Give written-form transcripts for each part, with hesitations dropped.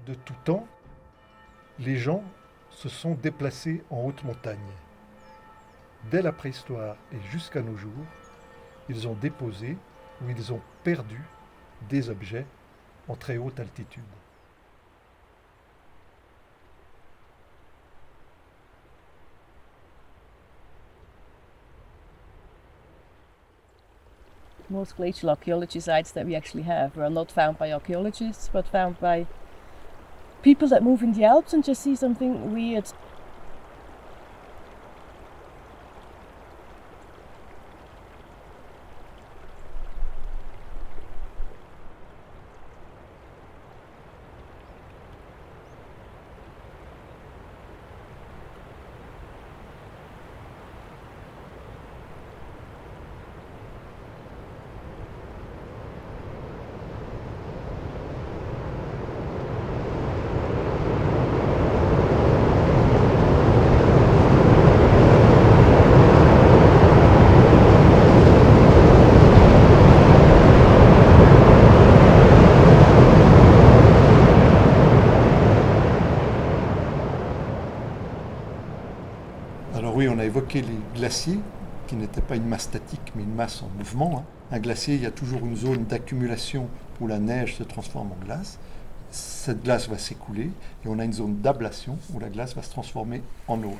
De tout temps, les gens se sont déplacés en haute montagne. Dès la préhistoire et jusqu'à nos jours, ils ont déposé ou ils ont perdu des objets en très haute altitude. Most glacial archaeology sites that we actually have were not found by archaeologists, but found by people that move in the Alps and just see something weird. Alors oui, on a évoqué les glaciers, qui n'étaient pas une masse statique, mais une masse en mouvement. Un glacier, il y a toujours une zone d'accumulation où la neige se transforme en glace. Cette glace va s'écouler, et on a une zone d'ablation où la glace va se transformer en eau.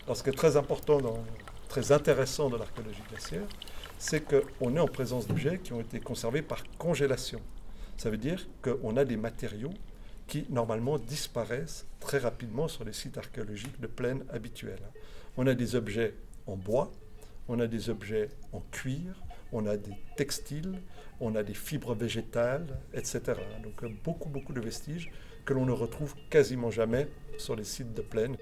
Alors, ce qui est très important, très intéressant dans l'archéologie glaciaire, c'est qu'on est en présence d'objets qui ont été conservés par congélation. Ça veut dire qu'on a des matériaux qui, normalement, disparaissent très rapidement sur les sites archéologiques de plaine habituels. On a des objets en bois, on a des objets en cuir, on a des textiles, on a des fibres végétales, etc. Donc, beaucoup de vestiges que l'on ne retrouve quasiment jamais sur les sites de plaine.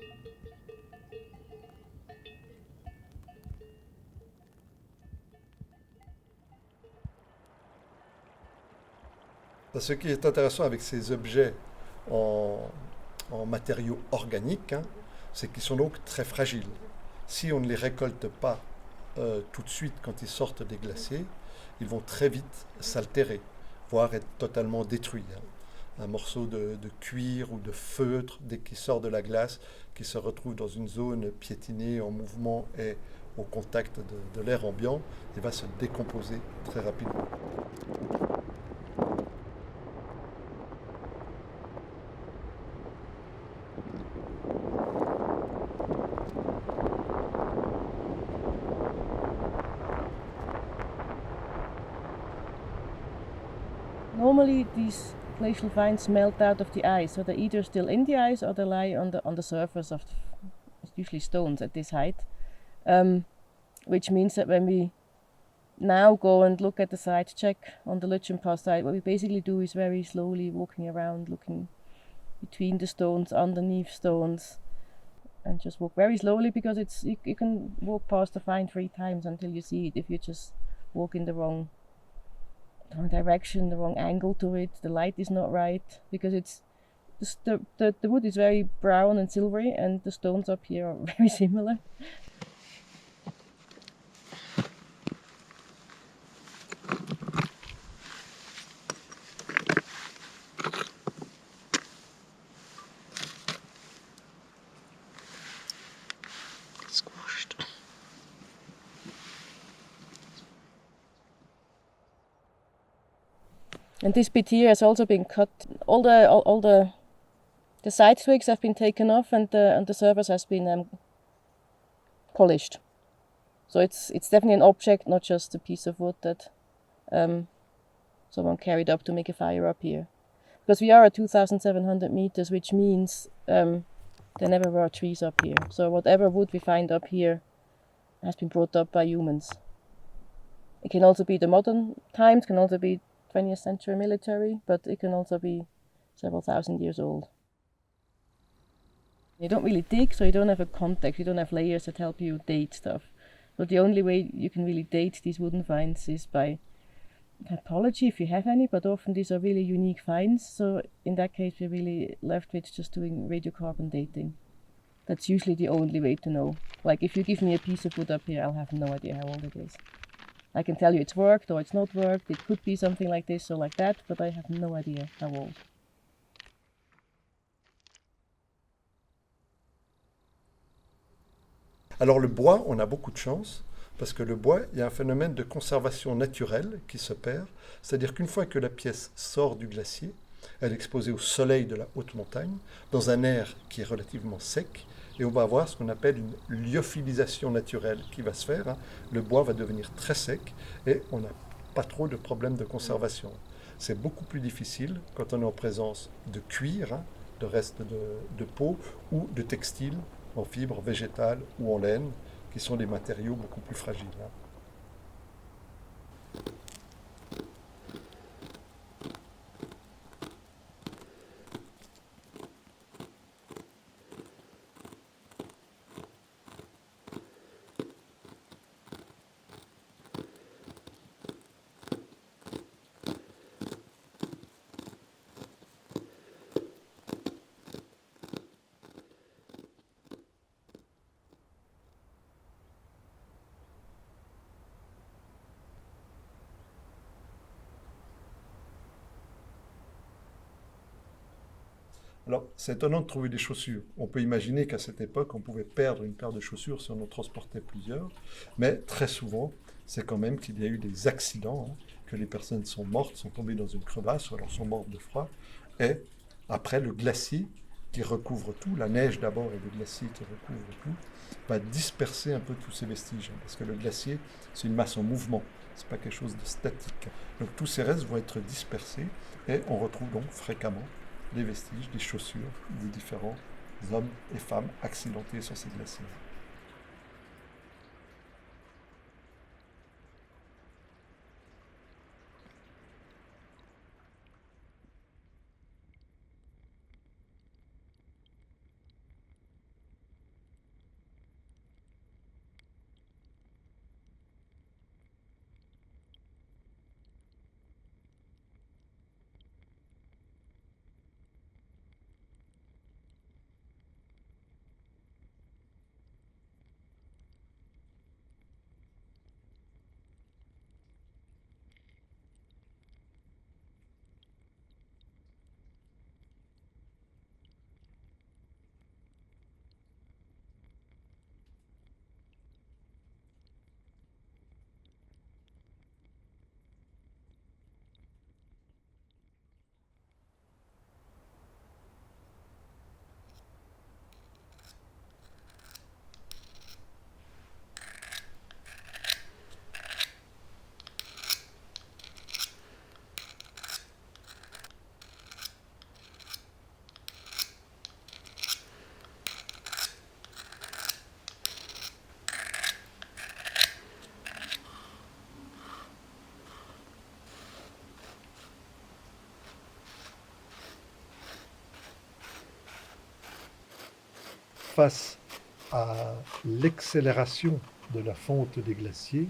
Ce qui est intéressant avec ces objets en matériaux organiques, c'est qu'ils sont donc très fragiles. Si on ne les récolte pas tout de suite quand ils sortent des glaciers, ils vont très vite s'altérer, voire être totalement détruits. Un morceau de cuir ou de feutre, dès qu'il sort de la glace, qui se retrouve dans une zone piétinée, en mouvement et au contact de l'air ambiant, il va se décomposer très rapidement. Normally these glacial finds melt out of the ice, so they're either still in the ice or they lie on the surface of usually stones at this height, which means that when we now go and look at the site check on the Löetschenpass site, what we basically do is very slowly walking around, looking between the stones, underneath stones, and just walk very slowly, because you can walk past the find 3 times until you see it if you just walk in the wrong direction, the wrong angle to it. The light is not right, because it's the wood is very brown and silvery, and the stones up here are very similar. Squashed. And this bit here has also been cut. All the the side twigs have been taken off and the surface has been polished. So it's definitely an object, not just a piece of wood that someone carried up to make a fire up here. Because we are at 2,700 meters, which means there never were trees up here. So whatever wood we find up here has been brought up by humans. It can also be the modern times, can also be 20th century military, but it can also be several thousand years old. You don't really dig, so you don't have a context, you don't have layers that help you date stuff. So the only way you can really date these wooden finds is by typology, if you have any, but often these are really unique finds. So in that case, we're really left with just doing radiocarbon dating. That's usually the only way to know. Like if you give me a piece of wood up here, I'll have no idea how old it is. I can tell you it's worked or it's not worked, it could be something like this or like that, but I have no idea how old. Alors le bois, on a beaucoup de chance, parce que le bois, il y a un phénomène de conservation naturelle qui se perd, c'est-à-dire qu'une fois que la pièce sort du glacier, elle est exposée au soleil de la haute montagne, dans un air qui est relativement sec, et on va avoir ce qu'on appelle une lyophilisation naturelle qui va se faire. Le bois va devenir très sec, et on n'a pas trop de problèmes de conservation. C'est beaucoup plus difficile quand on est en présence de cuir, de restes de peau, ou de textiles, en fibres végétales ou en laine, qui sont des matériaux beaucoup plus fragiles. Alors, c'est étonnant de trouver des chaussures. On peut imaginer qu'à cette époque, on pouvait perdre une paire de chaussures si on en transportait plusieurs, mais très souvent, c'est quand même qu'il y a eu des accidents, que les personnes sont mortes, sont tombées dans une crevasse, ou alors sont mortes de froid, et après, le glacier qui recouvre tout, la neige d'abord et le glacier qui recouvre tout, va disperser un peu tous ces vestiges, parce que le glacier, c'est une masse en mouvement, c'est pas quelque chose de statique. Donc tous ces restes vont être dispersés, et on retrouve donc fréquemment les vestiges des chaussures des différents hommes et femmes accidentés sur ces glaciers. Face à l'accélération de la fonte des glaciers,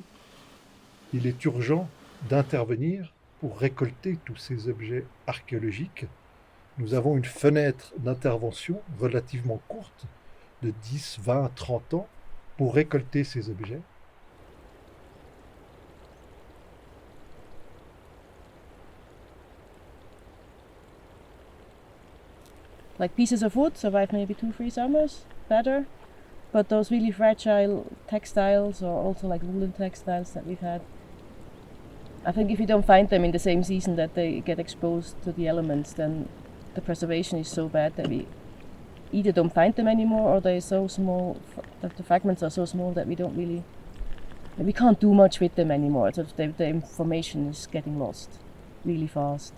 il est urgent d'intervenir pour récolter tous ces objets archéologiques. Nous avons une fenêtre d'intervention relativement courte de 10, 20, 30 ans pour récolter ces objets. Like pieces of wood survive maybe 2-3 summers better, but those really fragile textiles or also like woolen textiles that we've had, I think if you don't find them in the same season that they get exposed to the elements, then the preservation is so bad that we either don't find them anymore, or they're so small that the fragments are so small that we can't do much with them anymore. So the information is getting lost really fast.